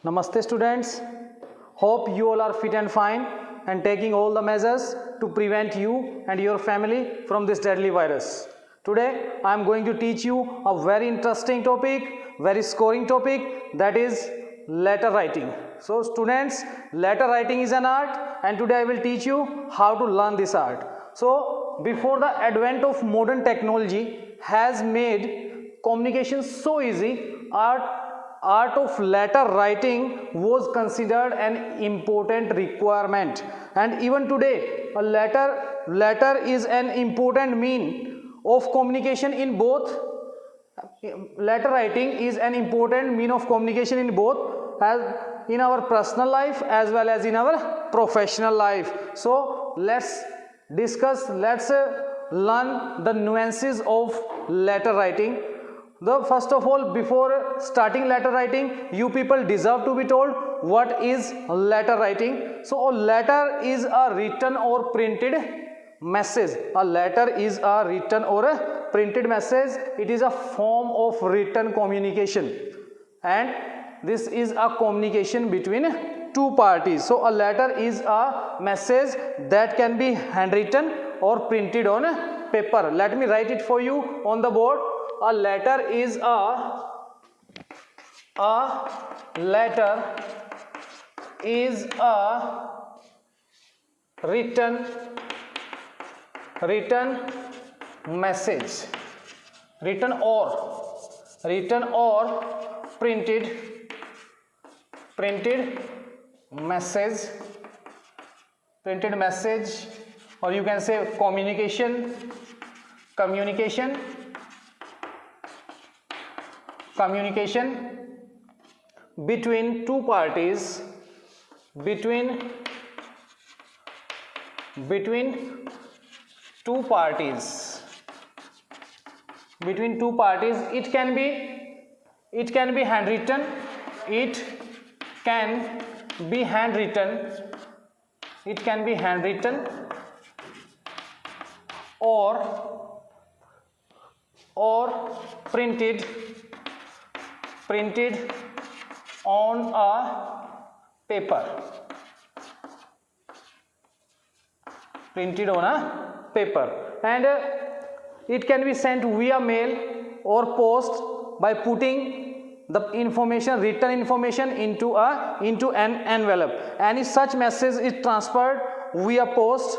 Namaste students, hope you all are fit and fine and taking all the measures to prevent you and your family from this deadly virus. Today I am going to teach you a very interesting topic, very scoring topic, that is letter writing. So students, letter writing is an art and today I will teach you how to learn this art. So before the advent of modern technology has made communication so easy, art of letter writing was considered an important requirement, and even today a letter is an important mean of communication in both. Letter writing is an important mean of communication in both, as in our personal life as well as in our professional life. So let's discuss, let's learn the nuances of letter writing. First of all, before starting letter writing, you people deserve to be told what is letter writing. So a letter is a written or printed message. A letter is a written or a printed message. It is a form of written communication, and this is a communication between two parties. So a letter is a message that can be handwritten or printed on paper. Let me write it for you on the board. A letter is a written message, written or printed message, or you can say communication between two parties, between two parties. It can be handwritten, or printed on a paper. And it can be sent via mail or post by putting the written information into an envelope. Any such message is transferred via post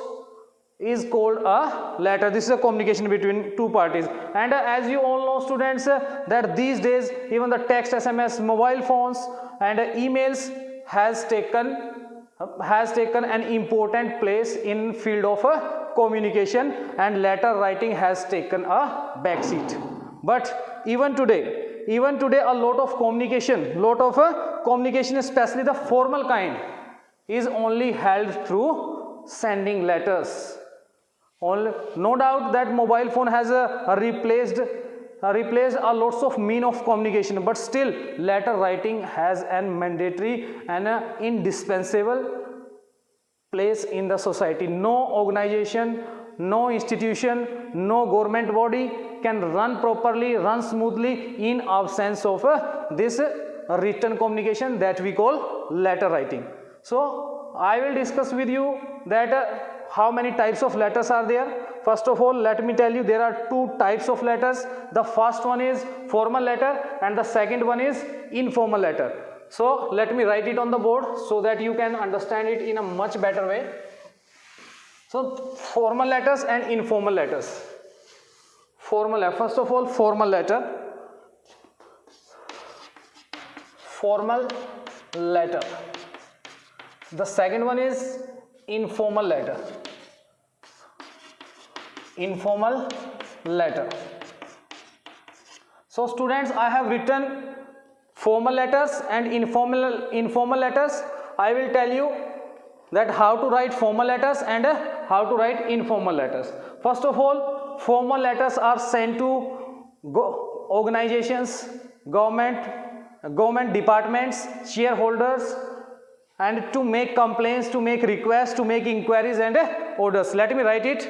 is called a letter. This is a communication between two parties. And as you all know students, that these days even the text, SMS, mobile phones and emails has taken an important place in field of communication, and letter writing has taken a back seat. But even today a lot of communication, especially the formal kind, is only held through sending letters. No doubt that mobile phone has replaced a lots of mean of communication, but still letter writing has an mandatory and indispensable place in the society. No organization, no institution, no government body can run properly, run smoothly in absence of this written communication that we call letter writing. So I will discuss with you that how many types of letters are there. First of all, let me tell you there are two types of letters. The first one is formal letter and the second one is informal letter. So let me write it on the board so that you can understand it in a much better way. So formal letters and informal letters. First of all, formal letter. The second one is informal letter. So students, I have written formal letters and informal letters. I will tell you that how to write formal letters and how to write informal letters. First of all, formal letters are sent to organizations, government departments, shareholders, and to make complaints, to make requests, to make inquiries and orders. Let me write it.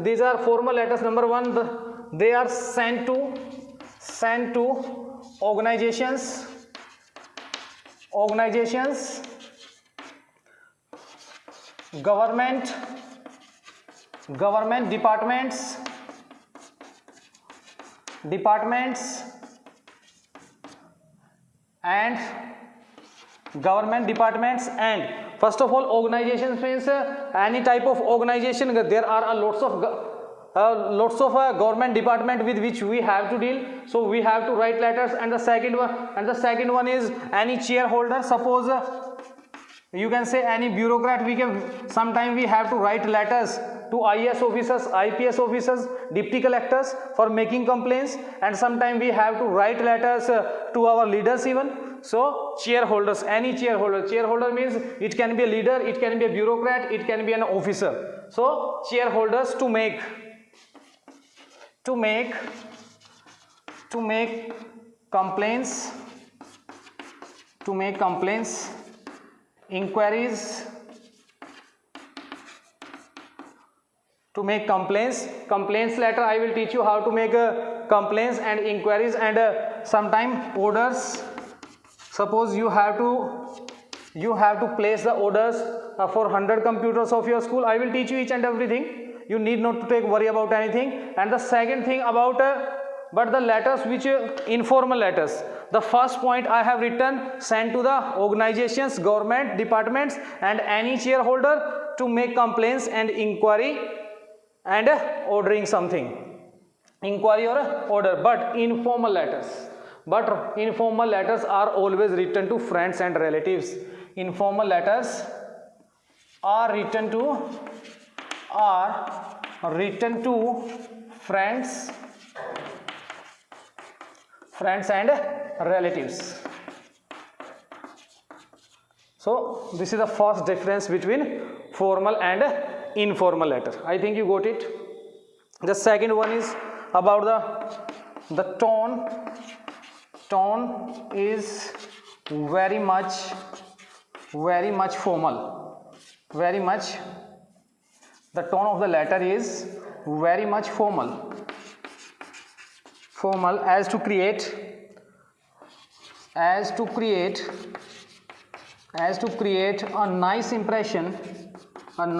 These are formal letters. Number one, they are sent to organizations, organizations, government departments and government departments. And first of all, organizations means any type of organization. There are lots of government department with which we have to deal, so we have to write letters. And the second one is any shareholder. Suppose you can say any bureaucrat. Sometimes we have to write letters to IAS officers, IPS officers, deputy collectors for making complaints, and sometimes we have to write letters to our leaders even. So shareholders, any shareholder means it can be a leader, it can be a bureaucrat, it can be an officer. So shareholders to make complaints, inquiries, complaints letter. I will teach you how to make complaints and inquiries, and sometime orders. Suppose you have to place the orders for 100 computers of your school. I will teach you each and everything. You need not to worry about anything. And the second thing about but the letters which informal letters. The first point I have written, sent to the organizations, government departments and any shareholder to make complaints and inquiry and ordering something. Inquiry or order. But informal letters are always written to friends and relatives. Informal letters are written to friends and relatives. So this is the first difference between formal and informal letter. I think you got it. The second one is about the tone. Tone is very much formal. The tone of the letter is very much formal. As to create a nice impression on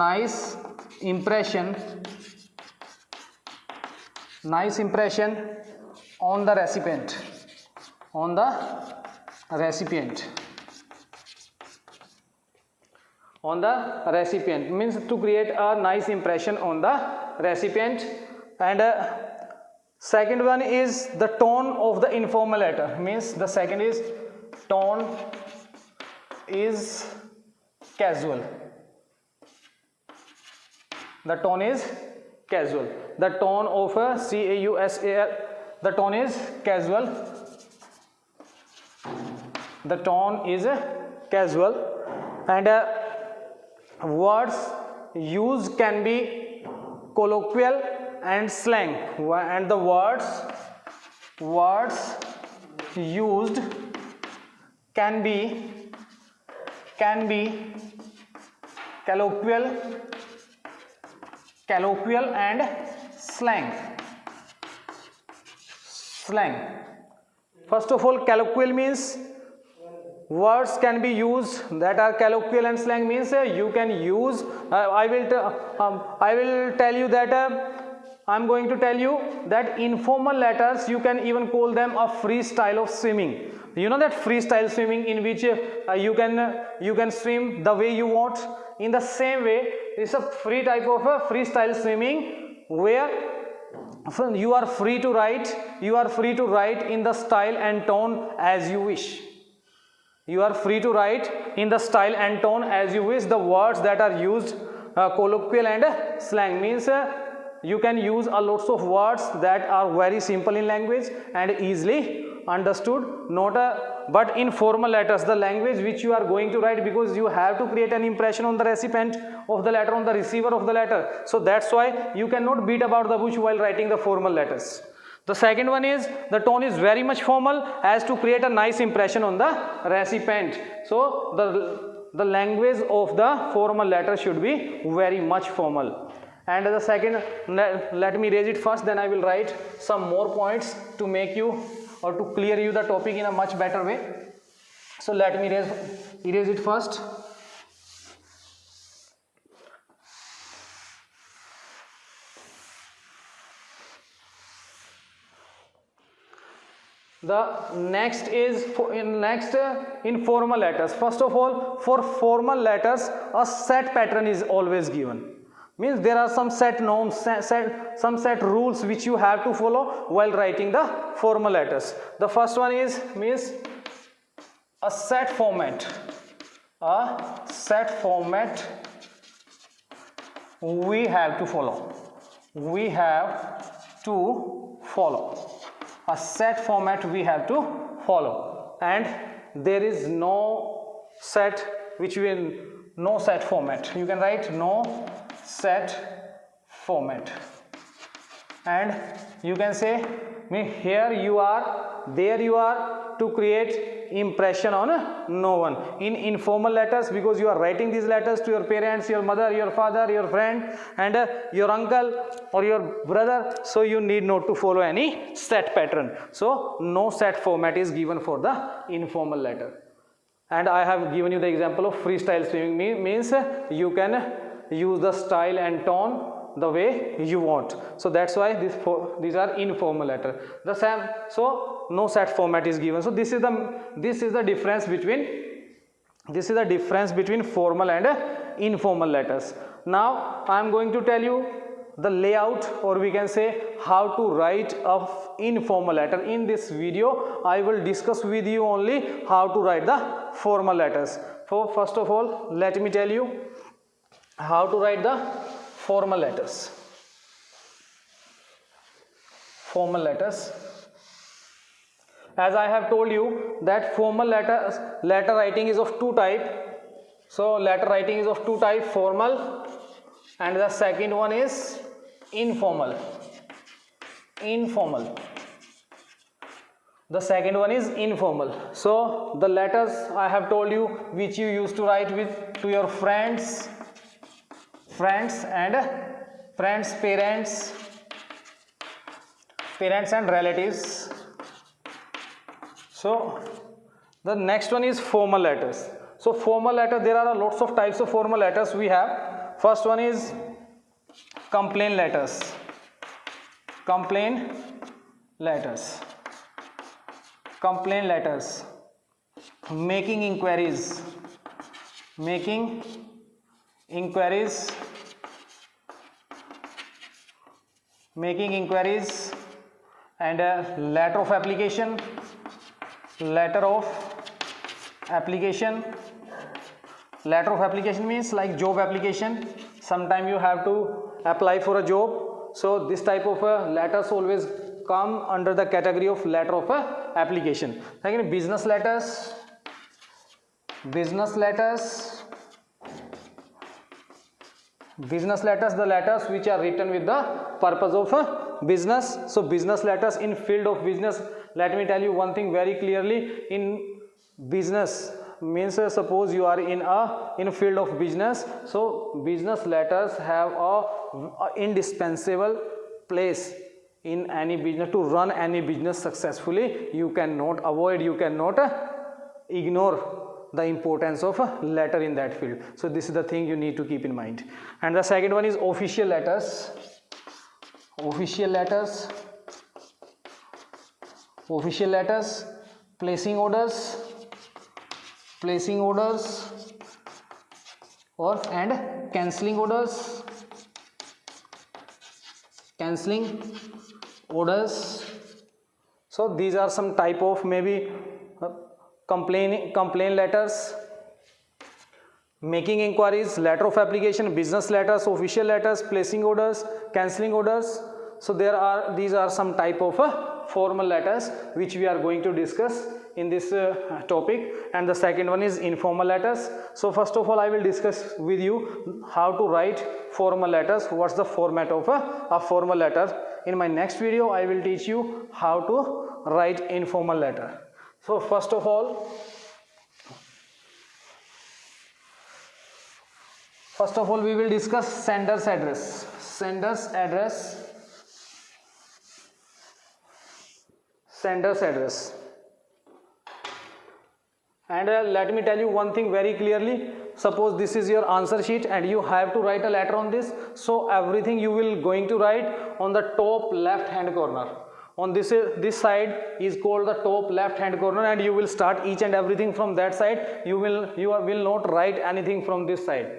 the recipient means to create a nice impression on the recipient. And second one is the tone of the informal letter, means the second is tone is casual. The tone is casual. The tone of a CAUSAL, the tone is casual. The tone is casual. And words used can be colloquial and slang, and the words used can be colloquial and slang. First of all, colloquial means words can be used that are colloquial, and slang means you can use. I will tell you that I'm going to tell you that informal letters you can even call them a freestyle of swimming. You know that freestyle swimming in which you can swim the way you want. In the same way, it's a free type of a freestyle swimming where you are free to write in the style and tone as you wish. You are free to write in the style and tone as you wish. The words that are used colloquial and slang means you can use a lots of words that are very simple in language and easily understood. But in formal letters, the language which you are going to write, because you have to create an impression on the recipient of the letter, on the receiver of the letter. So that's why you cannot beat about the bush while writing the formal letters. The second one is the tone is very much formal as to create a nice impression on the recipient. So the language of the formal letter should be very much formal. And the second, let me raise it first, then I will write some more points to make you or to clear you the topic in a much better way. So let me erase it first. The next is informal letters. First of all, for formal letters, a set pattern is always given. Means there are some set norms, some set rules which you have to follow while writing the formal letters. The first one is means a set format. A set format we have to follow. We have to follow. A set format we have to follow, and there is no set no set format. You can write no set format, and you can say here you are, there you are, to create impression on no one. In informal letters, because you are writing these letters to your parents, your mother, your father, your friend, and your uncle or your brother, so you need not to follow any set pattern. So no set format is given for the informal letter. And I have given you the example of freestyle swimming. Means you can use the style and tone the way you want. So that's why these are informal letter. The same, so no set format is given. So this is the difference between formal and informal letters. Now I am going to tell you the layout, or we can say how to write a informal letter. In this video I will discuss with you only how to write the formal letters. So first of all, let me tell you how to write the formal letters. Formal letters. As I have told you that formal letter writing is of two types. So letter writing is of two types, formal, and the second one is informal. The second one is informal. So the letters I have told you which you used to write to your friends, parents and relatives. So the next one is formal letters. So formal letter, there are lots of types of formal letters we have. First one is complaint letters. Complaint letters. Making inquiries. And a letter of application. Letter of application means like job application. Sometime you have to apply for a job, so this type of letters always come under the category of letter of application. Again, business letters, the letters which are written with the purpose of business. So business letters in field of business. Let me tell you one thing very clearly. In business means suppose you are in field of business, so business letters have a indispensable place in any business. To run any business successfully, you cannot ignore the importance of a letter in that field. So this is the thing you need to keep in mind. And the second one is official letters. Placing orders and cancelling orders. So these are some type of maybe complaint letters, making inquiries, letter of application, business letters, official letters, placing orders, cancelling orders. So these are some type of formal letters which we are going to discuss in this topic. And the second one is informal letters. So first of all, I will discuss with you how to write formal letters. What's the format of a formal letter? In my next video, I will teach you how to write informal letter. So first of all, we will discuss sender's address. And let me tell you one thing very clearly. Suppose this is your answer sheet and you have to write a letter on this. So everything you will going to write on the top left hand corner. On this side is called the top left hand corner, and you will start each and everything from that side. You will not write anything from this side.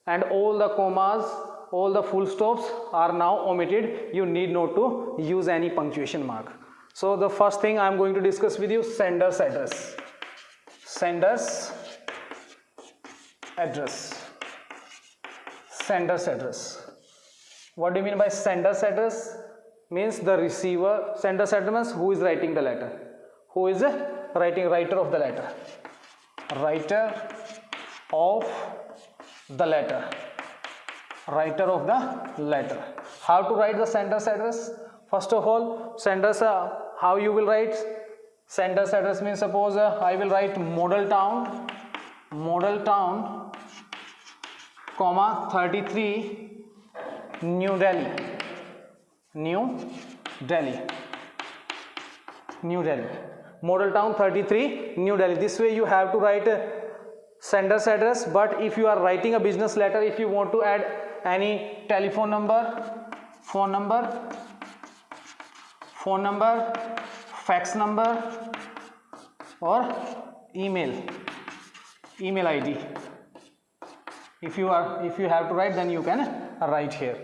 And all the commas, all the full stops are now omitted. You need not to use any punctuation mark. So the first thing I am going to discuss with you, sender's address. Sender's address. Sender's address. What do you mean by sender's address? Means the receiver. Sender's address, who is writing the letter? Who is writer of the letter? Writer of the letter. Writer of the letter. How to write the sender's address? First of all, sender's how you will write sender's address means, suppose I will write model town, comma 33 New Delhi. Model town 33 New Delhi. This way you have to write sender's address. But if you are writing a business letter, if you want to add any telephone number, phone number, fax number, or email ID, if you have to write, then you can write here.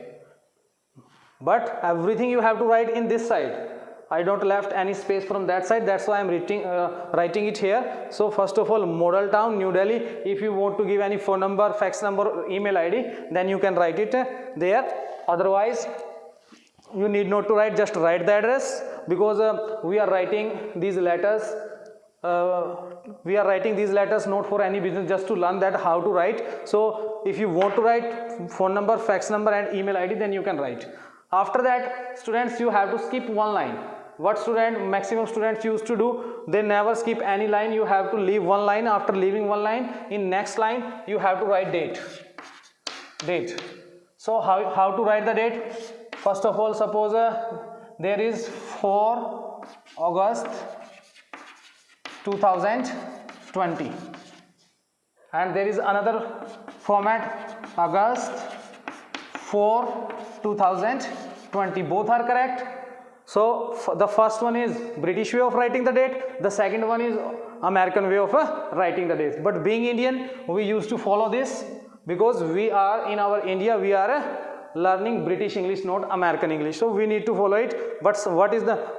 But everything you have to write in this side. I don't left any space from that side, that's why I am writing it here. So first of all, model town New Delhi. If you want to give any phone number, fax number, email ID, then you can write it there. Otherwise you need not to write, just write the address, because we are writing these letters not for any business, just to learn that how to write. So if you want to write phone number, fax number and email ID, then you can write. After that, students, you have to skip one line. What maximum students used to do, they never skip any line. You have to leave one line. After leaving one line, in next line you have to write date. So how to write the date? First of all, suppose there is 4 August 2020, and there is another format, August 4 2020. Both are correct. So the first one is British way of writing the date, the second one is American way of writing the date. But being Indian, we used to follow this, because we are in our India, we are learning British English, not American English, so we need to follow it. But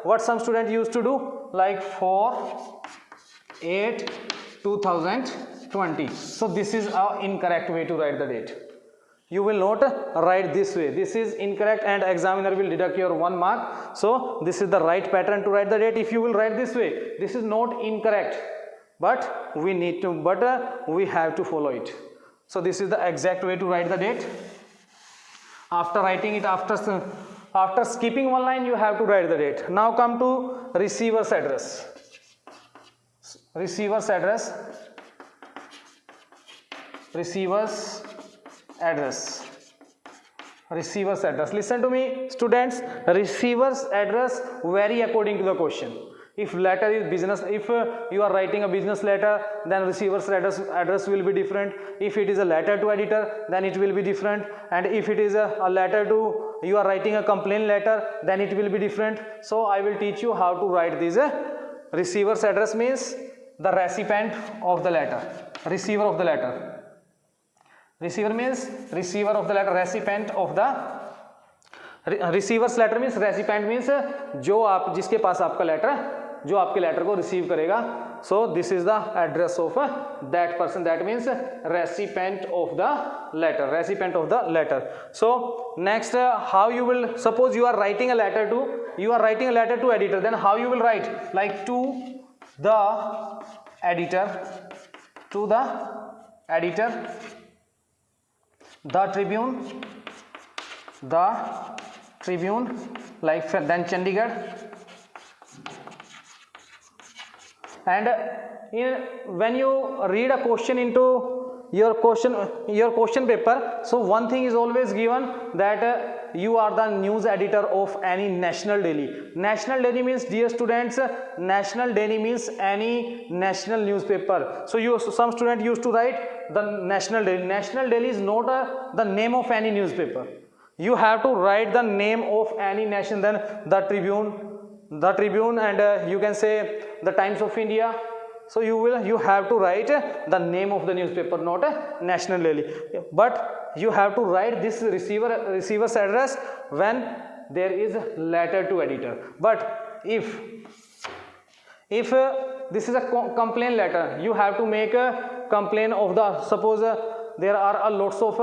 what some students used to do, like 4/8/2020. So this is our incorrect way to write the date. You will not write this way. This is incorrect, and examiner will deduct your 1 mark. So this is the right pattern to write the date. If you will write this way, this is not incorrect, but we have to follow it. So this is the exact way to write the date. After writing it, after skipping one line, you have to write the date. Now come to receiver's address. Receiver's address. Listen to me, students. Receiver's address vary according to the question. If letter is business, if you are writing a business letter, then receiver's address will be different. If it is a letter to editor, then it will be different. And if it is a letter to, you are writing a complaint letter, then it will be different. So I will teach you how to write this. Receiver's address means the recipient of the letter, receiver of the letter. Receiver means receiver of the letter, recipient of the receiver's letter means recipient means जिसके पास आपका letter, जो आपके letter को receive करेगा. So this is the address of that person. That means recipient of the letter. So next, how you will, suppose you are writing a letter to editor, then how you will write, like to the editor, the Tribune, like then Chandigarh. And when you read a question into your question paper, so one thing is always given that you are the news editor of any national daily. National daily means, dear students, national daily means any national newspaper. So some student used to write the national daily. National daily is not the name of any newspaper. You have to write the name of any nation, then the Tribune, and you can say the Times of India. So you have to write the name of the newspaper, not a national daily. But you have to write this receiver's address when there is a letter to editor. But if this is a complaint letter, you have to make a complaint of the, suppose there are lots of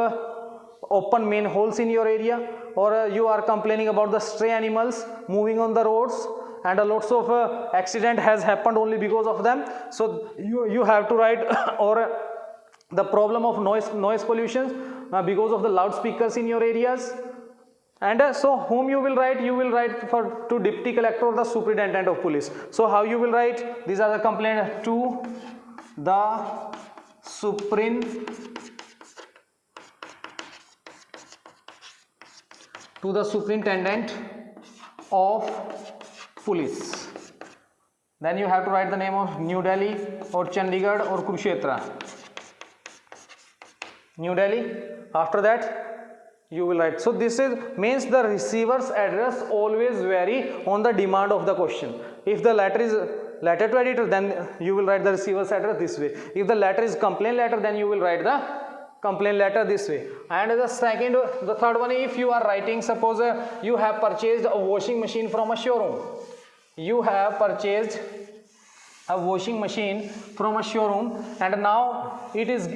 open manholes in your area, or you are complaining about the stray animals moving on the roads, and lots of accident has happened only because of them. So you have to write or the problem of noise pollution because of the loudspeakers in your areas. And so whom you will write? You will write to deputy collector or the superintendent of police. So how you will write? These are the complaint to the superintendent of police. Then you have to write the name of New Delhi or Chandigarh or Kurukshetra. New Delhi. After that you will write. So this means the receiver's address always vary on the demand of the question. If the letter is letter to editor, then you will write the receiver's address this way. If the letter is complaint letter, then you will write the complaint letter this way. And the third one, if you are writing, suppose you have purchased a washing machine from a showroom. You have purchased a washing machine from a showroom, and now it is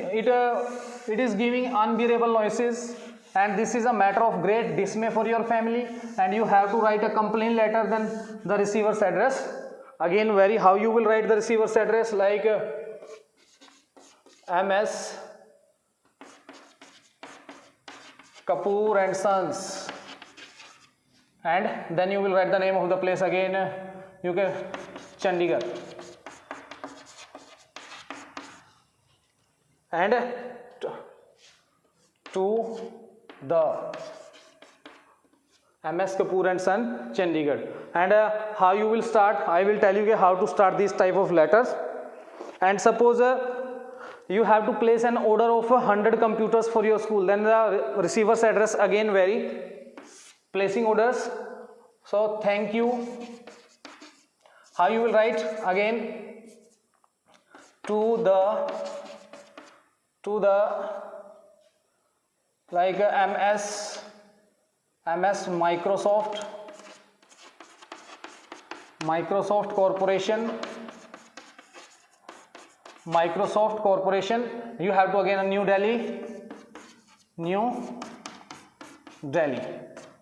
giving unbearable noises, and this is a matter of great dismay for your family, and you have to write a complaint letter. Then the receiver's address again vary. How you will write the receiver's address? Like MS Kapoor and Sons, and then you will write the name of the place again. You can Chandigarh, and to the MS Kapoor and Son, Chandigarh. And how you will start? I will tell you how to start these type of letters. And suppose you have to place an order of 100 computers for your school, then the receiver's address again vary. Placing orders. So thank you. How you will write? Again to the like MS Microsoft Corporation. You have to again New Delhi.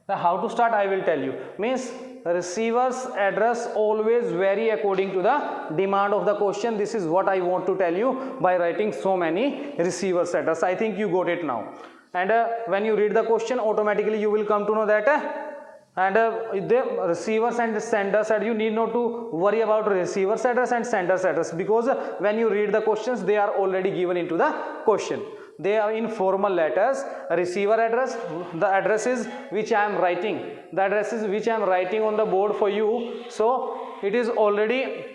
Now how to start? I will tell you. Means receiver's address always vary according to the demand of the question. This is what I want to tell you by writing so many receiver's address. I think you got it now. And when you read the question, automatically you will come to know that the receivers and senders, and you need not to worry about receiver's address and sender's address, because when you read the questions, they are already given into the question. They are in formal letters. Receiver address, the address is which I am writing. The address is which I am writing on the board for you. So it is already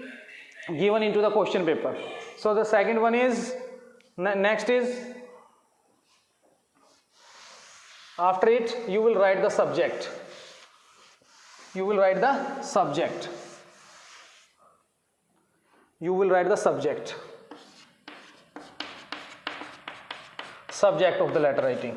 given into the question paper. So the second one is, next is, after it you will write the subject. You will write the subject. You will write the subject. Subject of the letter writing.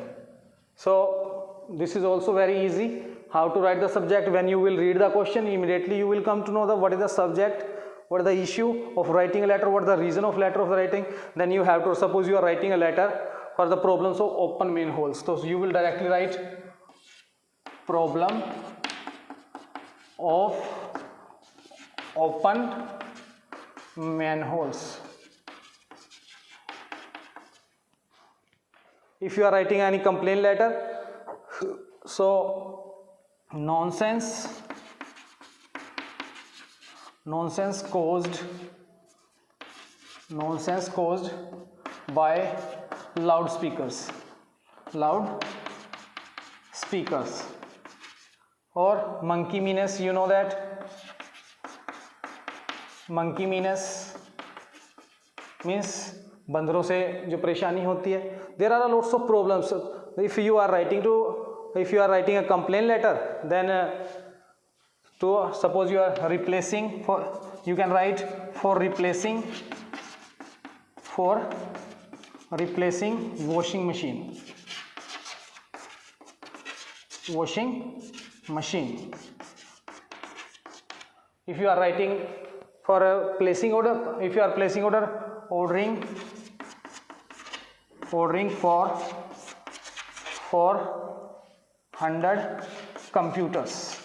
So this is also very easy. How to write the subject? When you will read the question, immediately you will come to know what is the subject, what is the issue of writing a letter, what is the reason of letter of the writing. Then you have to, suppose you are writing a letter for the problems of open manholes. So you will directly write problem of open manholes. If you are writing any complaint letter, so nonsense caused by loudspeakers, or monkey means, you know that monkey means बंदरों से जो परेशानी होती है. There are lots of problems. If you are writing a complaint letter, then to suppose you are replacing, you can write for replacing washing machine. If you are writing for a placing order, if you are placing order, ordering for 100 computers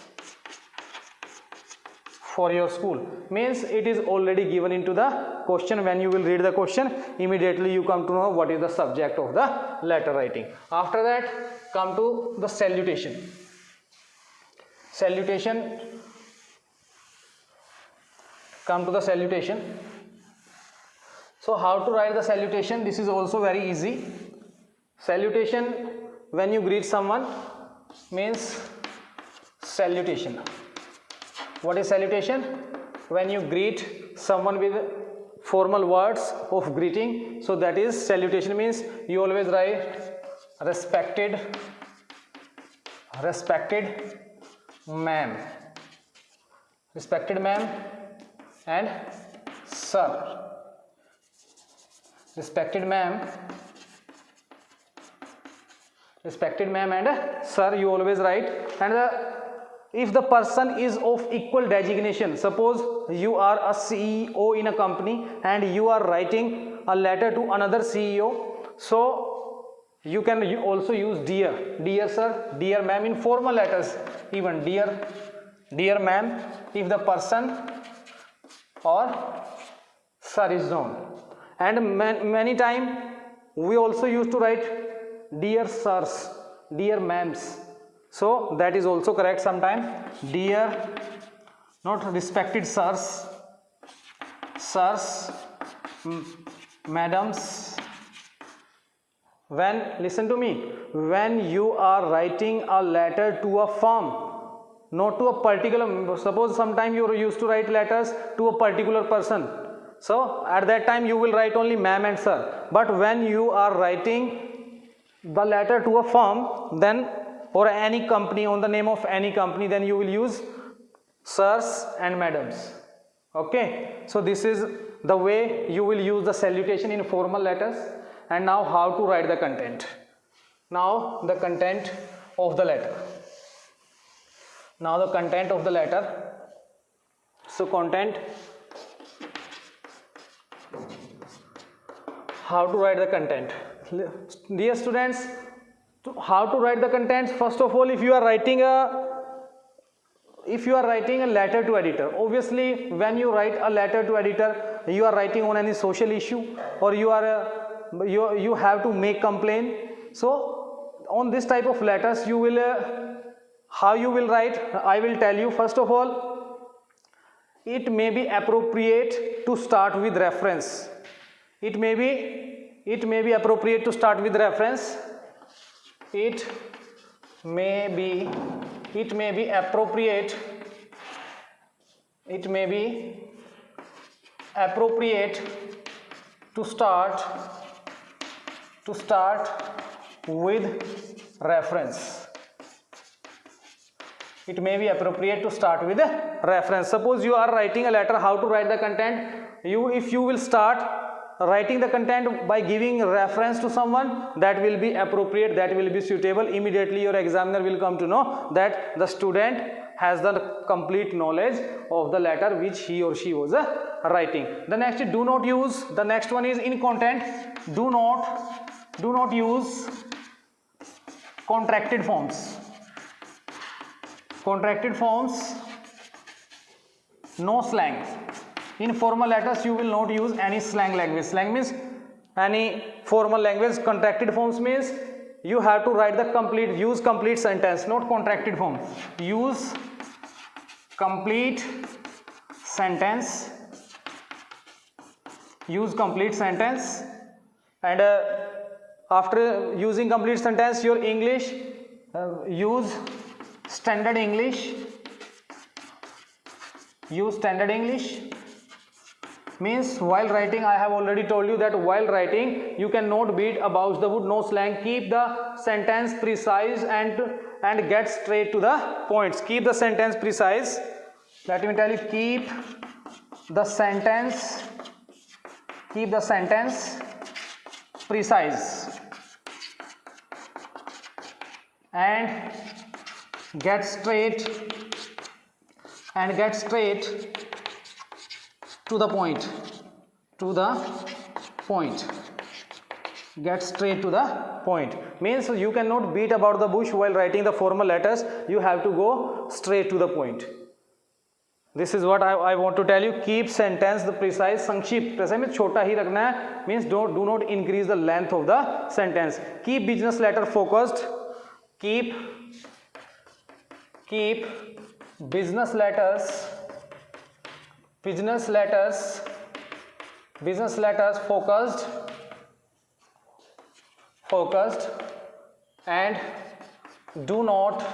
for your school, means it is already given into the question. When you will read the question, immediately you come to know what is the subject of the letter writing. After that, come to the salutation. Come to the salutation. So how to write the salutation? This is also very easy. Salutation, when you greet someone, means salutation. What is salutation? When you greet someone with formal words of greeting, so that is salutation. Means you always write respected ma'am, and sir. Respected ma'am and sir, you always write. And if the person is of equal designation, suppose you are a CEO in a company and you are writing a letter to another CEO, so you can also use dear sir, dear ma'am in formal letters. Even dear ma'am, if the person or sir is known. And many time we also used to write dear sirs, dear ma'ams, so that is also correct. Sometime dear, not respected sirs, madams. Listen to me, when you are writing a letter to a firm, not to a particular, suppose sometime you used to write letters to a particular person, so at that time you will write only ma'am and sir. But when you are writing the letter to a firm, then, or any company, on the name of any company, then you will use sirs and madams. Okay, so this is the way you will use the salutation in formal letters. And now how to write the content. Now the content of the letter. So content, how to write the content. Dear students, how to write the contents? First of all, if you are writing a letter to editor, obviously when you write a letter to editor, you are writing on any social issue, or you have to make complaint. So on this type of letters, you will how you will write, I will tell you. First of all, it may be appropriate to start with reference. It may be appropriate to start with reference. It may be appropriate to start with reference. It may be appropriate to start with a reference. Suppose you are writing a letter, how to write the content? If you will start writing the content by giving reference to someone, that will be appropriate, that will be suitable. Immediately your examiner will come to know that the student has the complete knowledge of the letter which he or she was writing. The next, do not use. The next one is in content. Do not use contracted forms. No slang. In formal letters, you will not use any slang language. Slang means any formal language. Contracted forms means you have to write use complete sentence, not contracted form. Use complete sentence. And After using complete sentence, your English, use standard English. Use standard English. Means while writing, I have already told you that while writing you cannot beat about the wood, no slang. Keep the sentence precise and get straight to the points. Keep the sentence precise. Let me tell you, keep the sentence precise and get straight to the point. Get straight to the point means you cannot beat about the bush while writing the formal letters. You have to go straight to the point. This is what I want to tell you. Keep sentence the precise. संक्षिप्त ऐसे में छोटा ही रखना है, means do not increase the length of the sentence. Keep business letter focused. Keep business letters focused and do not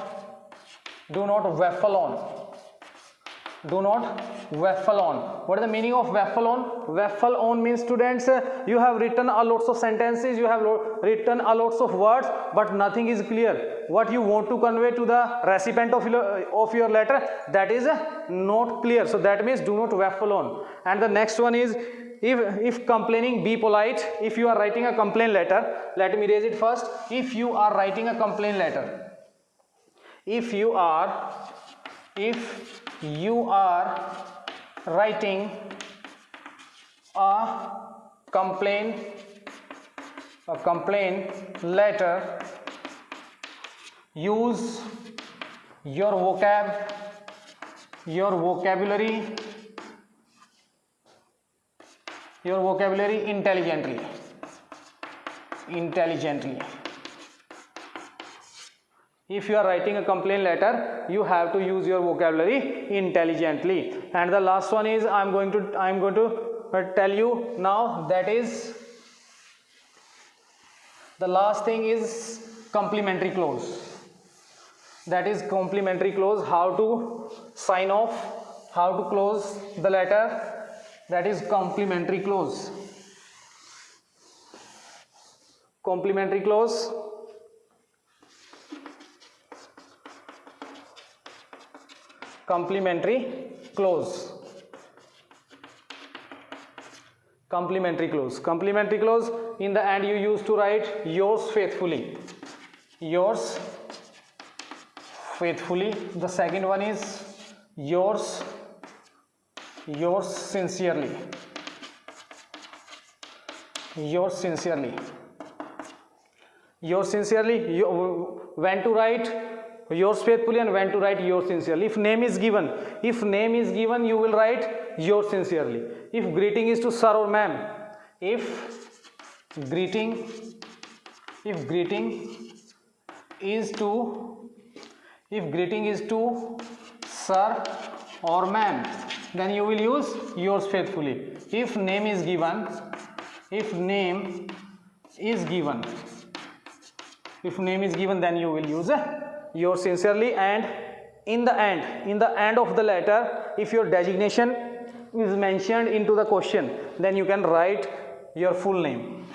waffle on. What is the meaning of waffle on? Waffle on means, students, you have written a lots of sentences, you have written a lots of words, but nothing is clear. What you want to convey to the recipient of your letter, that is not clear. So that means do not waffle on. And the next one is, if complaining, be polite. If you are writing a complaint letter, let me raise it first. If you are writing a complaint letter, if you are writing a complaint letter, use your vocabulary intelligently. If you are writing a complaint letter, you have to use your vocabulary intelligently. And the last one is, I'm going to tell you now, that is, the last thing is complementary clause. That is complementary clause, how to sign off, how to close the letter. That is complementary clause. Complementary clause. Complementary clause. In the end, you used to write yours faithfully. The second one is yours sincerely. When to write yours faithfully and when to write yours sincerely. If name is given, you will write yours sincerely. If greeting is to sir or ma'am, if greeting is to sir or ma'am, then you will use yours faithfully. If name is given, then you will use yours sincerely. And in the end of the letter, if your designation is mentioned into the question, then you can write your full name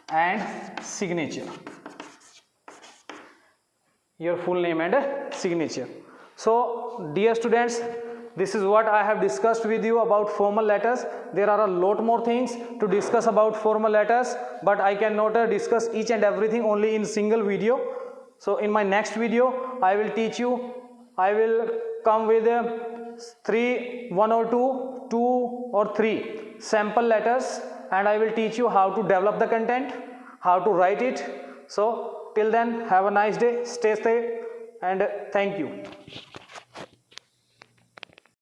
and signature. So dear students, this is what I have discussed with you about formal letters. There are a lot more things to discuss about formal letters, but I cannot discuss each and everything only in single video. So in my next video, I will teach you, I will come with one or two or three sample letters, and I will teach you how to develop the content, how to write it. So till then, have a nice day, stay safe, and thank you.